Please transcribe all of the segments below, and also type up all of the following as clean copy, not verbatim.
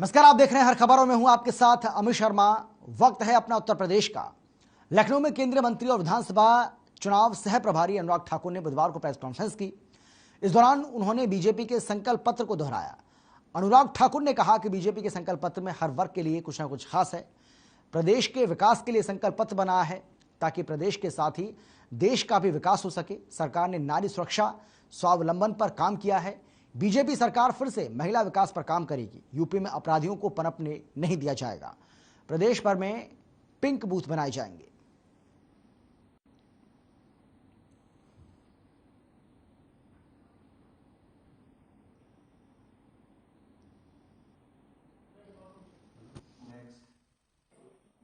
नमस्कार, आप देख रहे हैं हर खबरों में हूं आपके साथ अमित शर्मा। वक्त है अपना उत्तर प्रदेश का। लखनऊ में केंद्रीय मंत्री और विधानसभा चुनाव सह प्रभारी अनुराग ठाकुर ने बुधवार को प्रेस कॉन्फ्रेंस की। इस दौरान उन्होंने बीजेपी के संकल्प पत्र को दोहराया। अनुराग ठाकुर ने कहा कि बीजेपी के संकल्प पत्र में हर वर्ग के लिए कुछ ना कुछ खास है। प्रदेश के विकास के लिए संकल्प पत्र बनाया है ताकि प्रदेश के साथ ही देश का भी विकास हो सके। सरकार ने नारी सुरक्षा, स्वावलंबन पर काम किया है। बीजेपी सरकार फिर से महिला विकास पर काम करेगी। यूपी में अपराधियों को पनपने नहीं दिया जाएगा। प्रदेश भर में पिंक बूथ बनाए जाएंगे।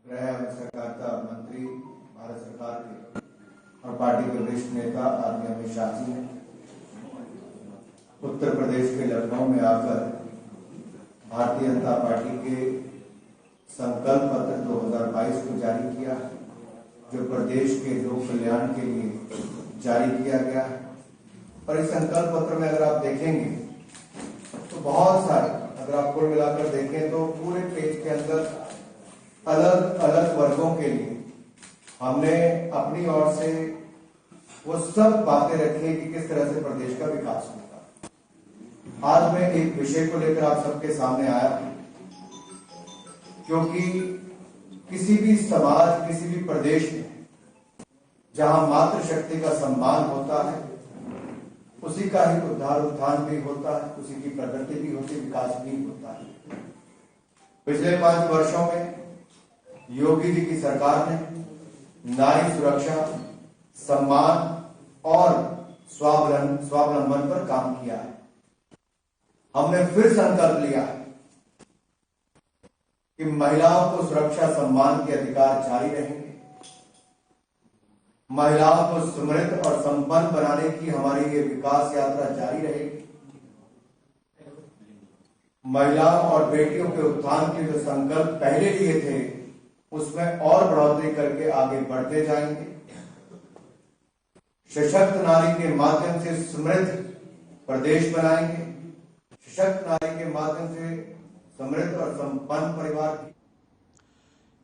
गृह एवं सहकारिता मंत्री भारत सरकार के और पार्टी के वरिष्ठ नेता आदरणीय अमित शाह जी ने उत्तर प्रदेश के लखनऊ में आकर भारतीय जनता पार्टी के संकल्प पत्र 2022 को जारी किया, जो प्रदेश के लोक कल्याण के लिए जारी किया गया है। और इस संकल्प पत्र में अगर आप देखेंगे तो बहुत सारे, अगर आप कुल मिलाकर देखें तो पूरे पेज के अंदर अलग अलग वर्गों के लिए हमने अपनी ओर से वो सब बातें रखी कि किस तरह से प्रदेश का विकास होगा। आज मैं एक विषय को लेकर आप सबके सामने आया क्योंकि किसी भी समाज, किसी भी प्रदेश में जहां मातृशक्ति का सम्मान होता है, उसी का ही उद्धार उत्थान भी होता है, उसी की प्रगति भी होती है, विकास भी होता है। पिछले 5 वर्षों में योगी जी की सरकार ने नारी सुरक्षा, सम्मान और स्वावलंबन पर काम किया है। हमने फिर संकल्प लिया कि महिलाओं को सुरक्षा, सम्मान के अधिकार जारी रहेंगे। महिलाओं को समृद्ध और संपन्न बनाने की हमारी ये विकास यात्रा जारी रहेगी। महिलाओं और बेटियों के उत्थान के जो संकल्प पहले लिए थे, उसमें और बढ़ोतरी करके आगे बढ़ते जाएंगे। सशक्त नारी के माध्यम से समृद्ध प्रदेश बनाएंगे। सशक्त नारी के माध्यम से समृद्ध और संपन्न परिवार।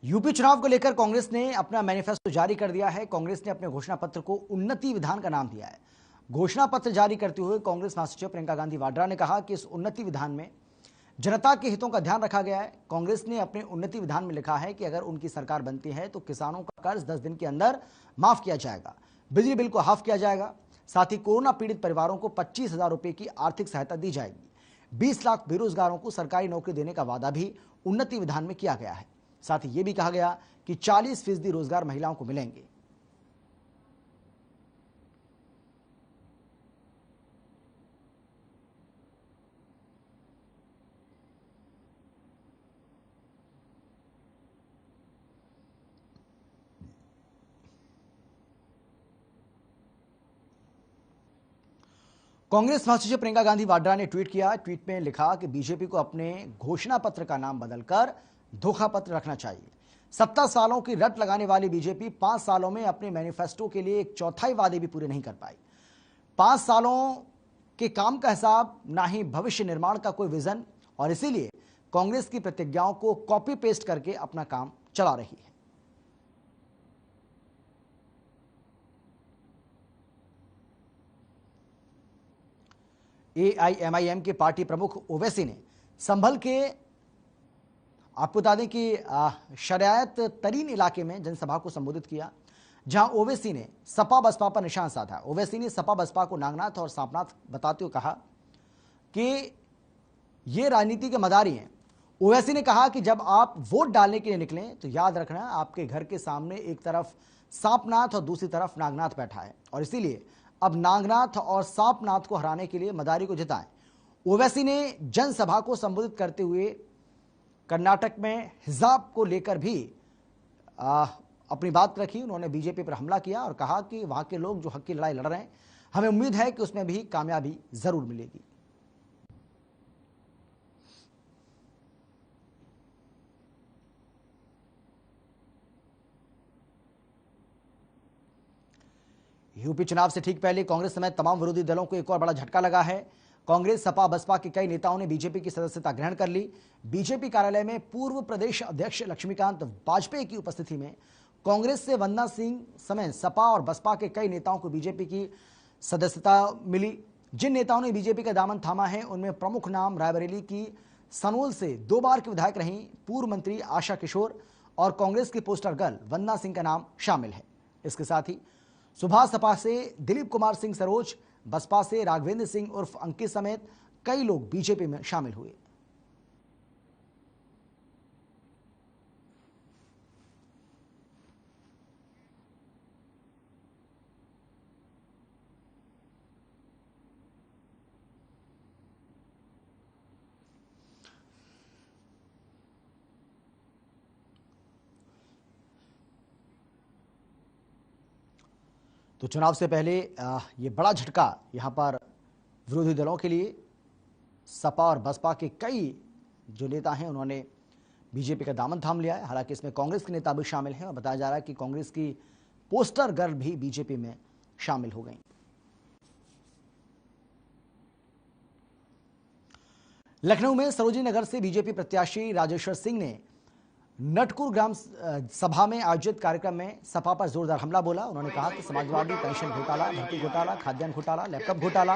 यूपी चुनाव को लेकर कांग्रेस ने अपना मैनिफेस्टो जारी कर दिया है। कांग्रेस ने अपने घोषणा पत्र को उन्नति विधान का नाम दिया है। घोषणा पत्र जारी करते हुए कांग्रेस महासचिव प्रियंका गांधी वाड्रा ने कहा कि इस उन्नति विधान में जनता के हितों का ध्यान रखा गया है। कांग्रेस ने अपने उन्नति विधान में लिखा है कि अगर उनकी सरकार बनती है तो किसानों का कर्ज 10 दिन के अंदर माफ किया जाएगा, बिजली बिल को हाफ किया जाएगा, साथ ही कोरोना पीड़ित परिवारों को 25,000 रुपए की आर्थिक सहायता दी जाएगी। 20 लाख बेरोजगारों को सरकारी नौकरी देने का वादा भी उन्नति विधान में किया गया है। साथ ही यह भी कहा गया कि 40% रोजगार महिलाओं को मिलेंगे। कांग्रेस महासचिव प्रियंका गांधी वाड्रा ने ट्वीट किया। ट्वीट में लिखा कि बीजेपी को अपने घोषणा पत्र का नाम बदलकर धोखा पत्र रखना चाहिए। 70 सालों की रट लगाने वाली बीजेपी 5 सालों में अपने मैनिफेस्टो के लिए 1/4 वादे भी पूरे नहीं कर पाई। 5 सालों के काम का हिसाब, ना ही भविष्य निर्माण का कोई विजन, और इसीलिए कांग्रेस की प्रतिज्ञाओं को कॉपी पेस्ट करके अपना काम चला रही है। AIMIM के पार्टी प्रमुख ओवैसी ने संभल के, आपको बता दें कि शरायत तरीन इलाके में जनसभा को संबोधित किया, जहां ओवैसी ने सपा बसपा पर निशान साधा। ओवैसी ने सपा बसपा को नागनाथ और सांपनाथ बताते हुए कहा कि ये राजनीति के मदारी हैं। ओवैसी ने कहा कि जब आप वोट डालने के लिए निकलें तो याद रखना, आपके घर के सामने एक तरफ सांपनाथ और दूसरी तरफ नागनाथ बैठा है, और इसीलिए अब नागनाथ और सांपनाथ को हराने के लिए मदारी को जिताएं। ओवैसी ने जनसभा को संबोधित करते हुए कर्नाटक में हिजाब को लेकर भी अपनी बात रखी। उन्होंने बीजेपी पर हमला किया और कहा कि वहां के लोग जो हक की लड़ाई लड़ रहे हैं, हमें उम्मीद है कि उसमें भी कामयाबी जरूर मिलेगी। यूपी चुनाव से ठीक पहले कांग्रेस समेत तमाम विरोधी दलों को एक और बड़ा झटका लगा है। कांग्रेस, सपा, बसपा के कई नेताओं ने बीजेपी की सदस्यता ग्रहण कर ली। बीजेपी कार्यालय में पूर्व प्रदेश अध्यक्ष लक्ष्मीकांत वाजपेयी की उपस्थिति में कांग्रेस से वंदना सिंह समेत सपा और बसपा के कई नेताओं को बीजेपी की सदस्यता मिली। जिन नेताओं ने बीजेपी का दामन थामा है उनमें प्रमुख नाम रायबरेली की सनोल से 2 बार की विधायक रही पूर्व मंत्री आशा किशोर और कांग्रेस की पोस्टर गर्ल वंदना सिंह का नाम शामिल है। इसके साथ ही सुभाष सपा से दिलीप कुमार सिंह सरोज, बसपा से राघवेंद्र सिंह उर्फ अंकित समेत कई लोग बीजेपी में शामिल हुए। तो चुनाव से पहले ये बड़ा झटका यहां पर विरोधी दलों के लिए। सपा और बसपा के कई जो नेता हैं उन्होंने बीजेपी का दामन थाम लिया है। हालांकि इसमें कांग्रेस के नेता भी शामिल हैं और बताया जा रहा है कि कांग्रेस की पोस्टर गर्ल भी बीजेपी में शामिल हो गई। लखनऊ में सरोजिनी नगर से बीजेपी प्रत्याशी राजेश्वर सिंह ने नटकुर ग्राम सभा में आयोजित कार्यक्रम में सपा पर जोरदार हमला बोला। उन्होंने कहा कि समाजवादी पेंशन घोटाला, भर्ती घोटाला, खाद्यान्न घोटाला, लैपटॉप घोटाला,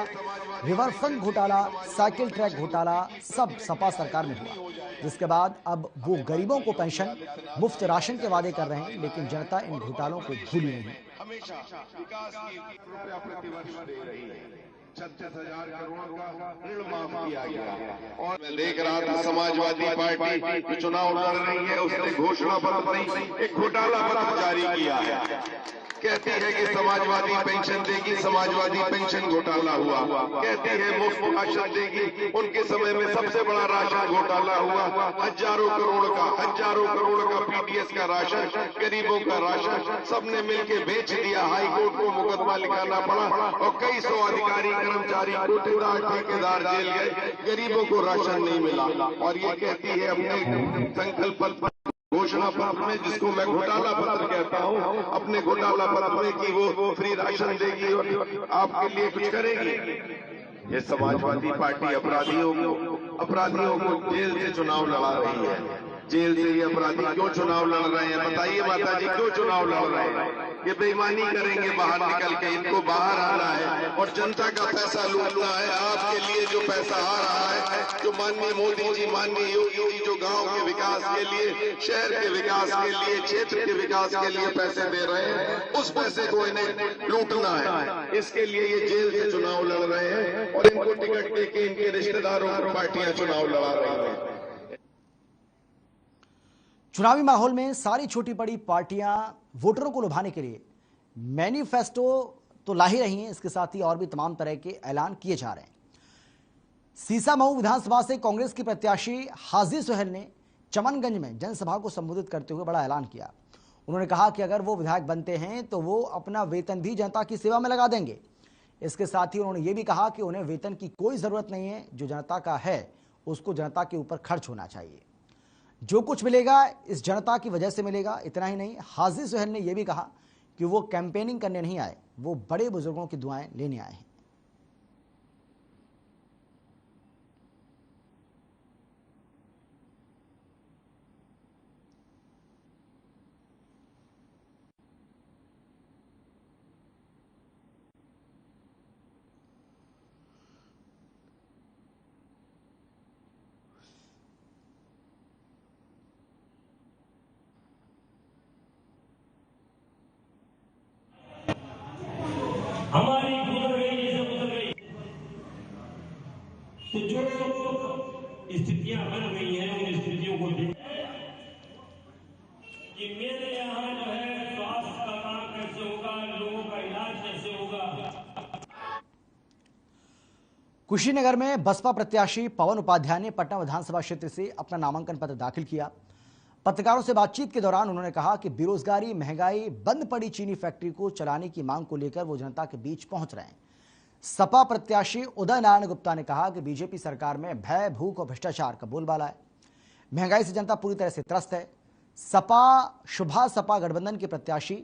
रिवरफ्रंट घोटाला, साइकिल ट्रैक घोटाला सब सपा सरकार में हुआ, जिसके बाद अब वो गरीबों को पेंशन, मुफ्त राशन के वादे कर रहे हैं, लेकिन जनता इन घोटालों को भूली नहीं। 36,000 करोड़ का ऋण माफ किया गया। और मैं देख रहा था समाजवादी पार्टी चुनाव लड़ रही है, उसने घोषणा पत्र नहीं एक घोटाला पत्र जारी किया है। कहती है कि समाजवादी पेंशन देगी, समाजवादी पेंशन घोटाला हुआ। कहती है मुफ्त राशन देगी, उनके समय में सबसे बड़ा राशन घोटाला हुआ। हजारों करोड़ का पीडीएस का राशन, गरीबों का राशन सबने मिलकर बेच दिया। हाईकोर्ट को मुकदमा लिखाना पड़ा और कई सौ अधिकारी कर्मचारी ठेकेदार जेल गए, गरीबों को राशन नहीं मिला। और ये कहती है अपने संकल्प घोषणा पत्र में, जिसको मैं घोटाला पत्र कहता हूं, अपने घोटाला पत्र में कि वो फ्री राशन देगी और आपके लिए कुछ करेगी। ये समाजवादी पार्टी अपराधियों को जेल से चुनाव लड़ा रही है। जेल से ये अपराधी क्यों चुनाव लड़ रहे हैं बताइए माता जी, क्यों चुनाव लड़ रहे हैं? ये बेईमानी करेंगे बाहर निकल के, इनको बाहर आना है और जनता का पैसा लूटना है। आपके लिए जो पैसा आ रहा है, जो माननीय मोदी जी, माननीय योगी जी जो गांव के विकास के लिए, शहर के विकास के लिए, क्षेत्र के विकास के लिए पैसे दे रहे हैं, उस पैसे को इन्हें लूटना है। इसके लिए ये जेल से चुनाव लड़ रहे हैं और इनको टिकट देके इनके रिश्तेदारों को पार्टियां चुनाव लड़ा रही हैं। चुनावी माहौल में सारी छोटी बड़ी पार्टियां वोटरों को लुभाने के लिए मैनिफेस्टो तो ला ही रही हैं, इसके साथ ही और भी तमाम तरह के ऐलान किए जा रहे हैं। सीसामऊ विधानसभा से कांग्रेस की प्रत्याशी हाजी सुहेल ने चमनगंज में जनसभा को संबोधित करते हुए बड़ा ऐलान किया। उन्होंने कहा कि अगर वो विधायक बनते हैं तो वो अपना वेतन भी जनता की सेवा में लगा देंगे। इसके साथ ही उन्होंने ये भी कहा कि उन्हें वेतन की कोई जरूरत नहीं है, जो जनता का है उसको जनता के ऊपर खर्च होना चाहिए। जो कुछ मिलेगा इस जनता की वजह से मिलेगा। इतना ही नहीं, हाजी सुहेल ने यह भी कहा कि वो कैंपेनिंग करने नहीं आए, वो बड़े बुजुर्गों की दुआएं लेने आए हैं। हमारी गुजर गई, ये गुजर गई, तो जो स्थितियां बन गई हैं उन स्थितियों को देख कि मेरे यहाँ जो है स्वास्थ्य का काम कैसे होगा, लोगों का इलाज कैसे होगा। कुशीनगर में बसपा प्रत्याशी पवन उपाध्याय ने पटना विधानसभा क्षेत्र से अपना नामांकन पत्र दाखिल किया। पत्रकारों से बातचीत के दौरान उन्होंने कहा कि बेरोजगारी, महंगाई, बंद पड़ी चीनी फैक्ट्री को चलाने की मांग को लेकर वो जनता के बीच पहुंच रहे हैं। सपा प्रत्याशी उदय नारायण गुप्ता ने कहा कि बीजेपी सरकार में भय, भूख और भ्रष्टाचार का बोलबाला है। महंगाई से जनता पूरी तरह से त्रस्त है। सपा शुभा सपा गठबंधन के प्रत्याशी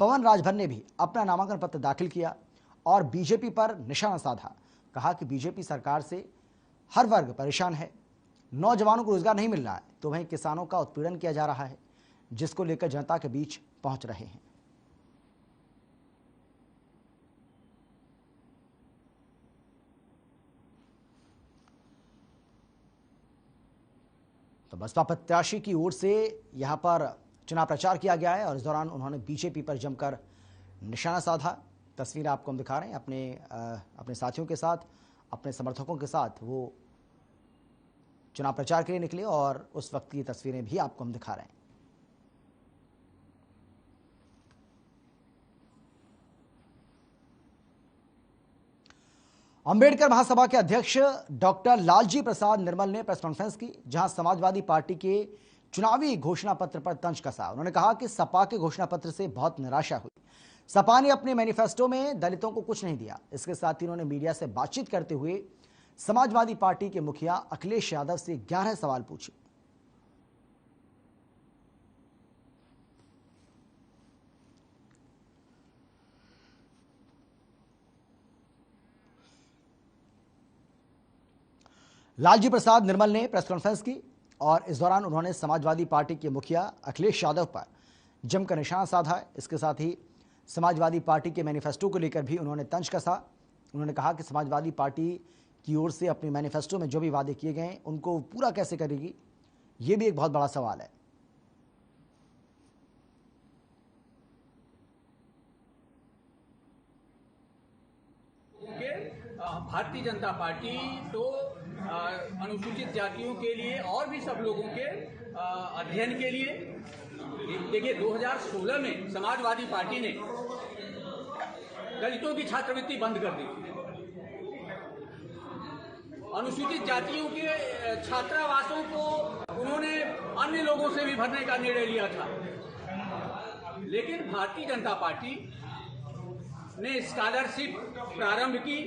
पवन राजभर ने भी अपना नामांकन पत्र दाखिल किया और बीजेपी पर निशाना साधा। कहा कि बीजेपी सरकार से हर वर्ग परेशान है, नौजवानों को रोजगार नहीं मिल रहा है तो वहीं किसानों का उत्पीड़न किया जा रहा है, जिसको लेकर जनता के बीच पहुंच रहे हैं। तो बसपा प्रत्याशी की ओर से यहां पर चुनाव प्रचार किया गया है और इस दौरान उन्होंने बीजेपी पर जमकर निशाना साधा। तस्वीर आपको हम दिखा रहे हैं अपने साथियों के साथ, अपने समर्थकों के साथ वो चुनाव प्रचार के लिए निकले और उस वक्त की तस्वीरें भी आपको हम दिखा रहे हैं। अंबेडकर महासभा के अध्यक्ष डॉक्टर लालजी प्रसाद निर्मल ने प्रेस कॉन्फ्रेंस की, जहां समाजवादी पार्टी के चुनावी घोषणा पत्र पर तंज कसा। उन्होंने कहा कि सपा के घोषणा पत्र से बहुत निराशा हुई। सपा ने अपने मैनिफेस्टो में दलितों को कुछ नहीं दिया। इसके साथ ही उन्होंने मीडिया से बातचीत करते हुए समाजवादी पार्टी के मुखिया अखिलेश यादव से 11 सवाल पूछे। लालजी प्रसाद निर्मल ने प्रेस कॉन्फ्रेंस की और इस दौरान उन्होंने समाजवादी पार्टी के मुखिया अखिलेश यादव पर जमकर निशाना साधा है। इसके साथ ही समाजवादी पार्टी के मैनिफेस्टो को लेकर भी उन्होंने तंज कसा। उन्होंने कहा कि समाजवादी पार्टी की ओर से अपने मैनिफेस्टो में जो भी वादे किए गए हैं उनको पूरा कैसे करेगी, ये भी एक बहुत बड़ा सवाल है। भारतीय जनता पार्टी तो अनुसूचित जातियों के लिए और भी सब लोगों के अध्ययन के लिए, देखिए 2016 में समाजवादी पार्टी ने दलितों की छात्रवृत्ति बंद कर दी थी। अनुसूचित जातियों के छात्रावासों को उन्होंने अन्य लोगों से भी भरने का निर्णय लिया था, लेकिन भारतीय जनता पार्टी ने स्कॉलरशिप प्रारंभ की,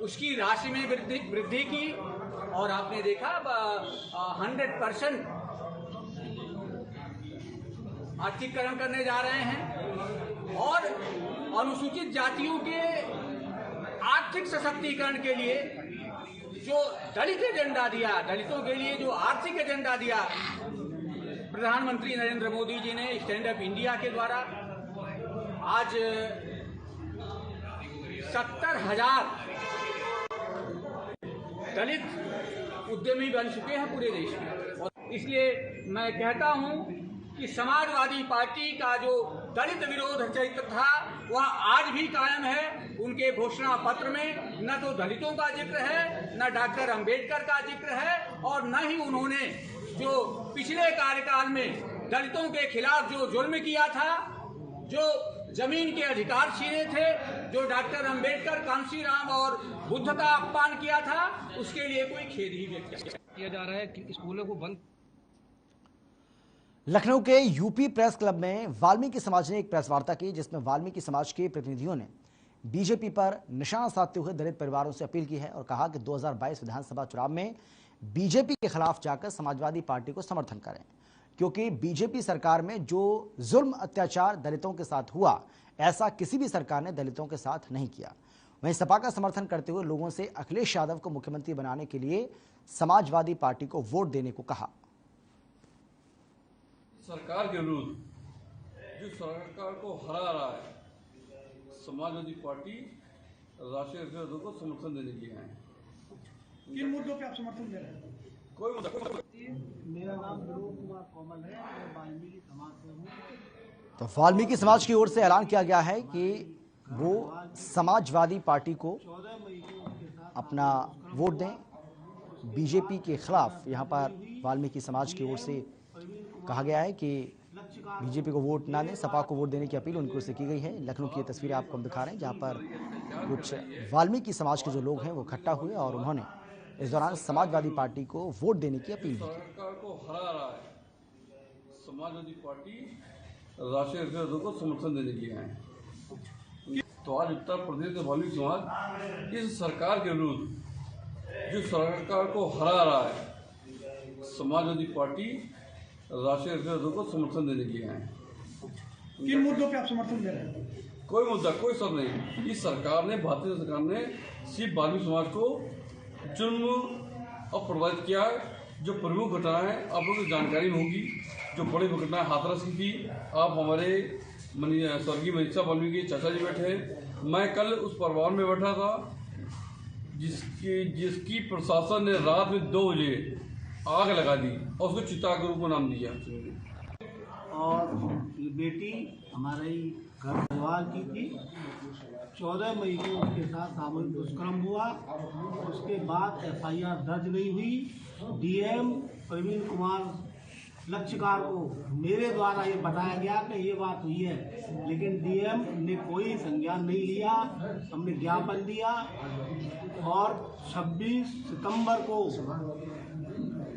उसकी राशि में वृद्धि की और आपने देखा 100% आर्थिकरण करने जा रहे हैं और अनुसूचित जातियों के आर्थिक सशक्तिकरण के लिए जो दलित एजेंडा दिया, दलितों के लिए जो आर्थिक एजेंडा दिया प्रधानमंत्री नरेंद्र मोदी जी ने स्टैंड अप इंडिया के द्वारा, आज 70,000 दलित उद्यमी बन चुके हैं पूरे देश में। और इसलिए मैं कहता हूं कि समाजवादी पार्टी का जो दलित विरोध चरित्र था वह आज भी कायम है। उनके घोषणा पत्र में न तो दलितों का जिक्र है, न डॉक्टर अंबेडकर का जिक्र है और न ही उन्होंने जो पिछले कार्यकाल में दलितों के खिलाफ जो जुल्म किया था, जो जमीन के अधिकार छीने थे, जो डॉक्टर अंबेडकर, कांशीराम और बुद्ध का अपमान किया था, उसके लिए कोई खेद ही व्यक्त किया जा रहा है कि स्कूलों को बंद। लखनऊ के यूपी प्रेस क्लब में वाल्मीकि समाज ने एक प्रेस वार्ता की, जिसमें वाल्मीकि समाज के प्रतिनिधियों ने बीजेपी पर निशाना साधते हुए दलित परिवारों से अपील की है और कहा कि 2022 विधानसभा चुनाव में बीजेपी के खिलाफ जाकर समाजवादी पार्टी को समर्थन करें, क्योंकि बीजेपी सरकार में जो जुल्म अत्याचार दलितों के साथ हुआ, ऐसा किसी भी सरकार ने दलितों के साथ नहीं किया। वहीं सपा का समर्थन करते हुए लोगों से अखिलेश यादव को मुख्यमंत्री बनाने के लिए समाजवादी पार्टी को वोट देने को कहा। सरकार के विरुद्ध जो सरकार को हरा रहा है, समाजवादी पार्टी राष्ट्रीय अध्यक्ष को समर्थन देने के लिए आए। किन मुद्दों पे आप समर्थन दे रहे हैं? कोई मुद्दा। मेरा नाम ध्रुव कुमार कोमल है, मैं वाल्मीकि समाज से हूँ। तो वाल्मीकि समाज की ओर से ऐलान किया गया है कि वो समाजवादी पार्टी को अपना वोट दें, बीजेपी के खिलाफ। यहाँ पर वाल्मीकि समाज की ओर से कहा गया है कि बीजेपी को वोट ना दें, सपा को वोट देने की अपील उनकी ओर से की गई है। लखनऊ की ये तस्वीरें आपको हम दिखा रहे हैं, जहाँ पर कुछ वाल्मीकि समाज के जो लोग हैं वो इकट्ठा हुए और उन्होंने इस दौरान समाजवादी पार्टी को वोट देने की अपील की। सरकार को हरा रहा है, समाजवादी पार्टी राष्ट्रीय अध्यक्ष को समर्थन देने के लिए आए। तो आज उत्तर प्रदेश के वाल्मीकि समाज इस सरकार के विरुद्ध जो सरकार को हरा रहा है, समाजवादी पार्टी राष्ट्रीय अध्यक्ष को समर्थन देने के लिए आए। किन मुद्दों पे आप समर्थन दे रहे हैं? कोई मुद्दा, कोई सब नहीं। इस सरकार ने, भारतीय सरकार ने सिर्फ वाल्मीकि समाज को जुर्म और प्रभावित किया है। जो प्रमुख घटनाएं आप लोगों को जानकारी में होगी, जो बड़ी घटनाएं हाथरस की थी, आप हमारे स्वर्गीय मनीषा वाल्मीकि के चाचा जी बैठे, मैं कल उस परिवार में बैठा था जिसकी प्रशासन ने रात में 2 बजे आग लगा दी और उसको चिता गुरु को नाम दिया। और बेटी हमारे ही घर परिवार की थी। 14 मई को उसके साथ सामूहिक दुष्कर्म हुआ। उसके बाद FIR दर्ज नहीं हुई। DM प्रवीण कुमार लक्ष्यकार को मेरे द्वारा ये बताया गया कि ये बात हुई है, लेकिन DM ने कोई संज्ञान नहीं लिया। हमने ज्ञापन दिया और 26 सितंबर को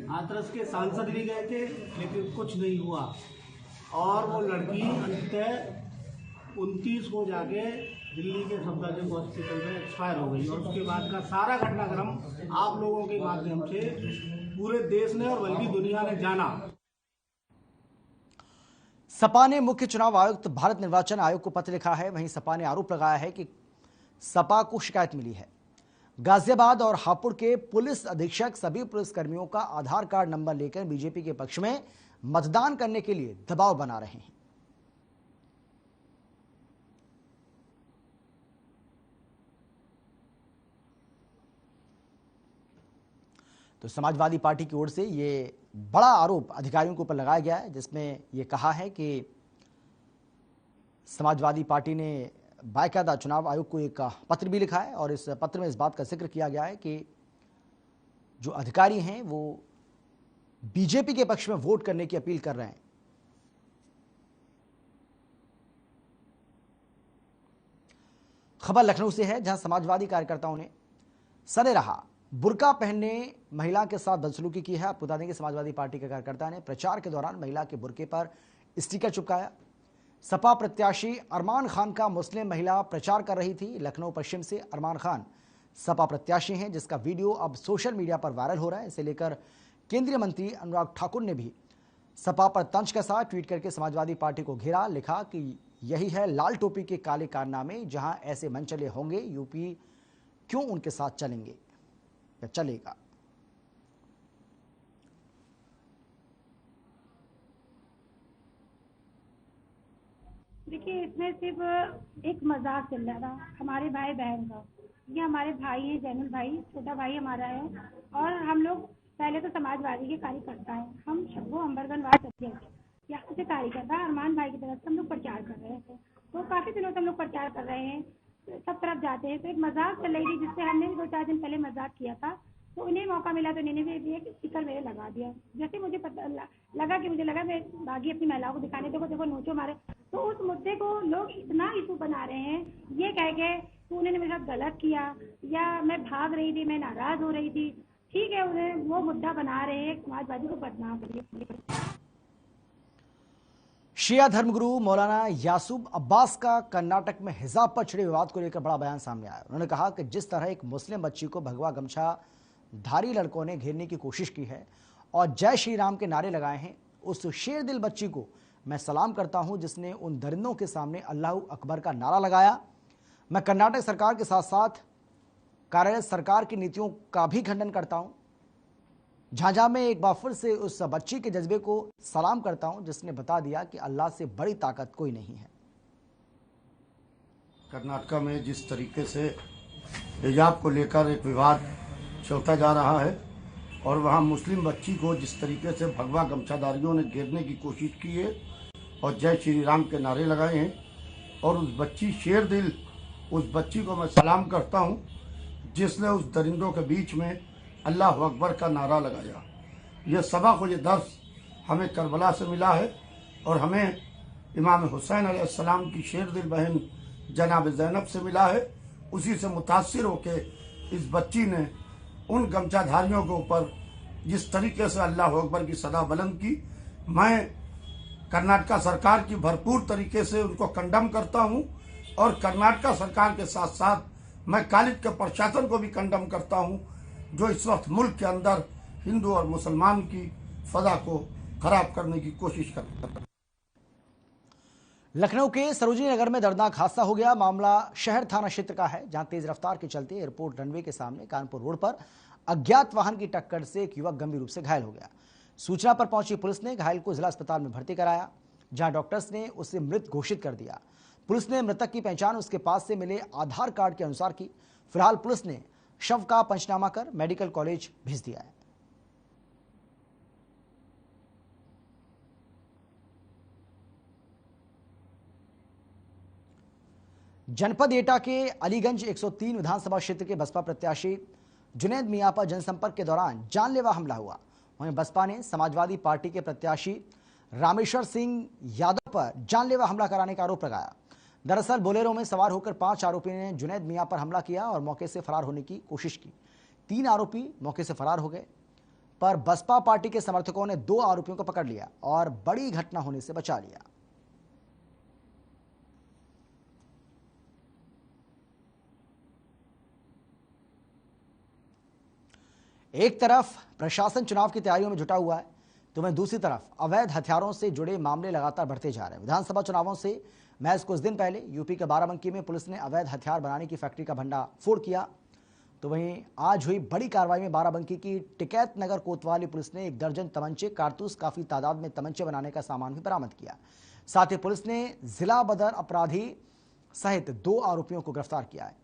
हाथरस के सांसद भी गए थे, लेकिन कुछ नहीं हुआ। और वो लड़की अंततः 29 को जाके दिल्ली के सफदरजंग हॉस्पिटल में एक्सपायर हो गई। और उसके बाद का सारा घटनाक्रम आप लोगों के माध्यम से पूरे देश ने और बल्कि दुनिया ने जाना। सपा ने मुख्य चुनाव आयुक्त भारत निर्वाचन आयोग को पत्र लिखा है। वहीं सपा ने आरोप लगाया है कि सपा को शिकायत मिली है। गाजियाबाद और हापुड़ के पुलिस अधीक्षक सभी पुलिसकर्मियों का आधार कार्ड नंबर लेकर बीजेपी के पक्ष में मतदान करने के लिए दबाव बना रहे हैं। तो समाजवादी पार्टी की ओर से ये बड़ा आरोप अधिकारियों के ऊपर लगाया गया है, जिसमें यह कहा है कि समाजवादी पार्टी ने बाकायदा चुनाव आयोग को एक पत्र भी लिखा है और इस पत्र में इस बात का जिक्र किया गया है कि जो अधिकारी हैं वो बीजेपी के पक्ष में वोट करने की अपील कर रहे हैं। खबर लखनऊ से है, जहां समाजवादी कार्यकर्ताओं ने सरेराह बुर्का पहनने महिला के साथ बदसलूकी की है। आपको बता दें कि समाजवादी पार्टी के कार्यकर्ता ने प्रचार के दौरान महिला के बुर्के पर स्टिकर चिपकाया। सपा प्रत्याशी अरमान खान का मुस्लिम महिला प्रचार कर रही थी। लखनऊ पश्चिम से अरमान खान सपा प्रत्याशी हैं, जिसका वीडियो अब सोशल मीडिया पर वायरल हो रहा है। इसे लेकर केंद्रीय मंत्री अनुराग ठाकुर ने भी सपा पर तंज कसा। ट्वीट करके समाजवादी पार्टी को घेरा, लिखा कि यही है लाल टोपी के काले कारनामे, जहां ऐसे मनचले होंगे यूपी क्यों उनके साथ चलेंगे या चलेगा। देखिए, इसमें सिर्फ एक मजाक चल रहा था हमारे भाई बहन का। ये हमारे भाई है, जैनुल भाई, छोटा भाई हमारा है। और हम लोग पहले तो समाजवादी के कार्यकर्ता हैं। हम शब्बो अंबरगन वार्ड अध्यक्ष यहाँ से कार्यकर्ता अरमान भाई की तरफ से हम लोग प्रचार कर रहे थे। तो काफी दिनों से हम लोग प्रचार कर रहे हैं, सब तरफ जाते हैं। तो एक मजाक चल रही थी, जिससे हमने भी 2-4 दिन पहले मजाक किया था। तो उन्हें मौका मिला तो इन्होंने भी एक स्टिकर मेरे लगा दिया। जैसे मुझे पता मुझे लगा मैं भागी अपनी महिलाओं को दिखाने, देखो नोचो मारे। तो उस मुद्दे को लोग इतना इशू बना रहे हैं, ये कह के तो उन्होंने मेरे साथ गलत किया या मैं भाग रही थी, मैं नाराज हो रही थी। ठीक है, उन्हें वो मुद्दा बना रहे हैं, समाजवादी को बदनाम करिए। शिया धर्मगुरु मौलाना यासूब अब्बास का कर्नाटक में हिजाब पर छिड़े विवाद को लेकर बड़ा बयान सामने आया। उन्होंने कहा कि जिस तरह एक मुस्लिम बच्ची को भगवा गमछा धारी लड़कों ने घेरने की कोशिश की है और जय श्री राम के नारे लगाए हैं, उस शेर दिल बच्ची को मैं सलाम करता हूं जिसने उन दरिंदों के सामने अल्लाह अकबर का नारा लगाया। मैं कर्नाटक सरकार के साथ साथ कार्यरत सरकार की नीतियों का भी खंडन करता हूं। झांझा में एक बार फिर से उस बच्ची के जज्बे को सलाम करता हूं जिसने बता दिया कि अल्लाह से बड़ी ताकत कोई नहीं है। कर्नाटक में जिस तरीके से हिजाब को लेकर एक विवाद चलता जा रहा है और वहां मुस्लिम बच्ची को जिस तरीके से भगवा गमछाधारियों ने घेरने की कोशिश की है और जय श्री राम के नारे लगाए हैं और उस बच्ची शेर दिल, उस बच्ची को मैं सलाम करता हूं जिसने उस दरिंदों के बीच में अल्लाह अकबर का नारा लगाया। यह सबक और ये दर्स हमें करबला से मिला है और हमें इमाम हुसैन अलैहिस्सलाम की शेर दिल बहन जनाब ज़ैनब से मिला है। उसी से मुतासिर होकर इस बच्ची ने उन गमछाधारियों के ऊपर जिस तरीके से अल्लाह अकबर की सदा बुलंद की, मैं कर्नाटक सरकार की भरपूर तरीके से उनको कंडम करता हूं और कर्नाटक सरकार के साथ साथ मैं कॉलेज के प्रशासन को भी कंडम करता हूं जो इस वक्त मुल्क के अंदर हिंदू और मुसलमान की फजा को खराब करने की कोशिश करता है। लखनऊ के सरोजिनी नगर में दर्दनाक हादसा हो गया। मामला शहर थाना क्षेत्र का है, जहां तेज रफ्तार के चलते एयरपोर्ट रनवे के सामने कानपुर रोड पर अज्ञात वाहन की टक्कर से एक युवक गंभीर रूप से घायल हो गया। सूचना पर पहुंची पुलिस ने घायल को जिला अस्पताल में भर्ती कराया, जहां डॉक्टर्स ने उसे मृत घोषित कर दिया। पुलिस ने मृतक की पहचान उसके पास से मिले आधार कार्ड के अनुसार की। फिलहाल पुलिस ने शव का पंचनामा कर मेडिकल कॉलेज भेज दिया है। जनपद एटा के अलीगंज 103 विधानसभा क्षेत्र के बसपा प्रत्याशी जुनैद मियां पर जनसंपर्क के दौरान जानलेवा हमला हुआ। वहीं बसपा ने समाजवादी पार्टी के प्रत्याशी रामेश्वर सिंह यादव पर जानलेवा हमला कराने का आरोप लगाया। दरअसल बोलेरो में सवार होकर 5 आरोपियों ने जुनैद मियां पर हमला किया और मौके से फरार होने की कोशिश की। 3 आरोपी मौके से फरार हो गए, पर बसपा पार्टी के समर्थकों ने 2 आरोपियों को पकड़ लिया और बड़ी घटना होने से बचा लिया। एक तरफ प्रशासन चुनाव की तैयारियों में जुटा हुआ है, तो वहीं दूसरी तरफ अवैध हथियारों से जुड़े मामले लगातार बढ़ते जा रहे हैं। विधानसभा चुनावों से महज कुछ दिन पहले यूपी के बाराबंकी में पुलिस ने अवैध हथियार बनाने की फैक्ट्री का भंडाफोड़ किया, तो वहीं आज हुई बड़ी कार्रवाई में बाराबंकी की टिकैत नगर कोतवाली पुलिस ने 1 दर्जन तमंचे, कारतूस, काफी तादाद में तमंचे बनाने का सामान भी बरामद किया। साथ ही पुलिस ने जिला बदर अपराधी सहित 2 आरोपियों को गिरफ्तार किया है।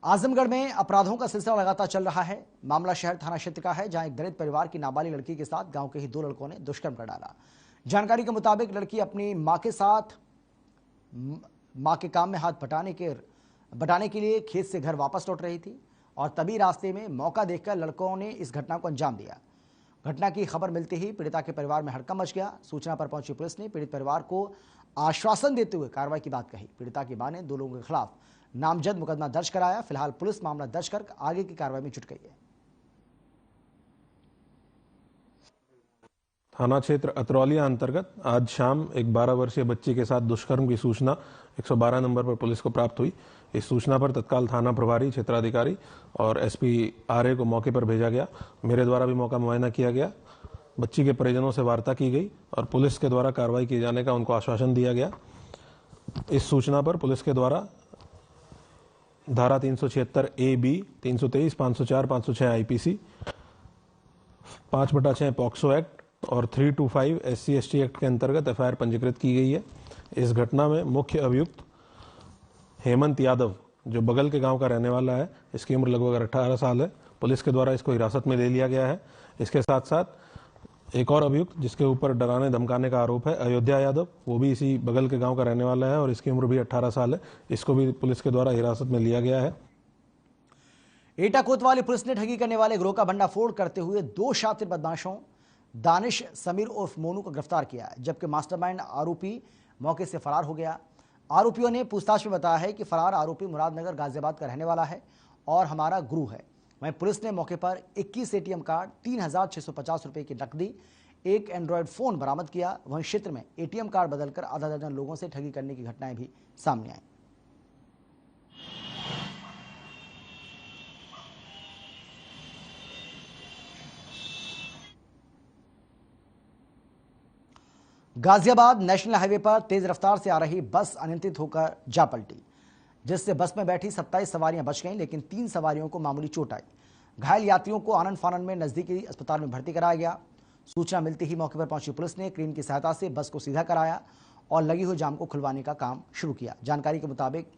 आजमगढ़ में अपराधों का सिलसिला लगातार चल रहा है। मामला शहर थाना क्षेत्र का है, जहां एक दलित परिवार की नाबालिग लड़की के साथ गांव के ही 2 लड़कों ने दुष्कर्म कर डाला। जानकारी के मुताबिक लड़की अपनी मां के साथ मां के काम में हाथ बटाने के लिए खेत से घर वापस लौट रही थी और तभी रास्ते में मौका देखकर लड़कों ने इस घटना को अंजाम दिया। घटना की खबर मिलते ही पीड़िता के परिवार में हड़कंप मच गया। सूचना पर पहुंची पुलिस ने पीड़ित परिवार को आश्वासन देते हुए कार्रवाई की बात कही। पीड़िता की मां ने 2 लोगों के खिलाफ नामजद मुकदमा दर्ज कराया। फिलहाल पुलिस मामला दर्ज कर आगे की कार्रवाई में जुट गई है। थाना क्षेत्र अतरौलिया अंतर्गत आज शाम एक 12 वर्षीय बच्ची के साथ दुष्कर्म की सूचना 112 नंबर पर पुलिस को प्राप्त हुई। इस सूचना पर तत्काल थाना प्रभारी, क्षेत्राधिकारी और एसपी आरए को मौके पर भेजा गया। मेरे द्वारा भी मौका मुआयना किया गया। बच्ची के परिजनों से वार्ता की गई और पुलिस के द्वारा कार्रवाई किए जाने का उनको आश्वासन दिया गया। इस सूचना पर पुलिस के द्वारा धारा 376 AB, 323, 504, 506 आईपीसी, 5/6 पॉक्सो एक्ट और 325 SC/ST एक्ट के अंतर्गत एफआईआर पंजीकृत की गई है। इस घटना में मुख्य अभियुक्त हेमंत यादव, जो बगल के गांव का रहने वाला है, इसकी उम्र लगभग 18 साल है, पुलिस के द्वारा इसको हिरासत में ले लिया गया है। इसके साथ साथ एक और अभियुक्त जिसके ऊपर डराने धमकाने का आरोप है, अयोध्या यादव, वो भी इसी बगल के गांव का रहने वाला है और इसकी उम्र भी 18 साल है, इसको भी पुलिस के द्वारा हिरासत में लिया गया है। एटा कोतवाली पुलिस ने ठगी करने वाले गिरोह का भंडाफोड़ करते हुए 2 शातिर बदमाशों दानिश समीर उर्फ मोनू को गिरफ्तार किया, जबकि मास्टरमाइंड आरोपी मौके से फरार हो गया। आरोपियों ने पूछताछ में बताया है कि फरार आरोपी मुरादनगर गाजियाबाद का रहने वाला है और हमारा गुरु है। वहीं पुलिस ने मौके पर 21 ATM कार्ड, 3650 रुपए की नकदी, 1 एंड्रॉयड फोन बरामद किया। वहीं क्षेत्र में ATM कार्ड बदलकर आधा दर्जन लोगों से ठगी करने की घटनाएं भी सामने आई। गाजियाबाद नेशनल हाईवे पर तेज रफ्तार से आ रही बस अनियंत्रित होकर जा पलटी, जिससे बस में बैठी 27 सवारियां बच गईं, लेकिन 3 सवारियों को मामूली चोट आई। घायल यात्रियों को आनंद फानन में नजदीकी अस्पताल में भर्ती कराया गया। सूचना मिलते ही मौके पर पहुंची पुलिस ने क्रेन की सहायता से बस को सीधा कराया और लगी हुई जाम को खुलवाने का काम शुरू किया। जानकारी के मुताबिक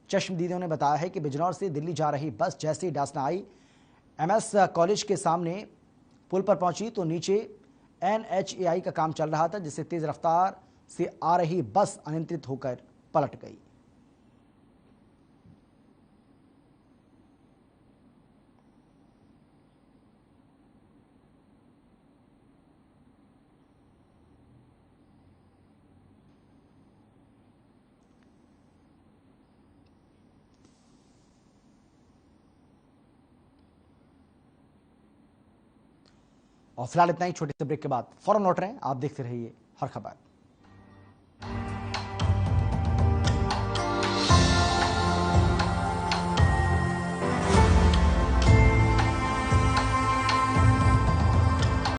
चश्मदीदों ने बताया है कि बिजनौर से दिल्ली जा रही बस जैसे ही डासना आई, MS कॉलेज के सामने पुल पर पहुंची तो नीचे NHAI का काम चल रहा था, जिससे तेज रफ्तार से आ रही बस अनियंत्रित होकर पलट गई। और फिलहाल इतना ही। छोटे से ब्रेक के बाद फौरन लौट रहे हैं। आप देखते रहिए हर खबर।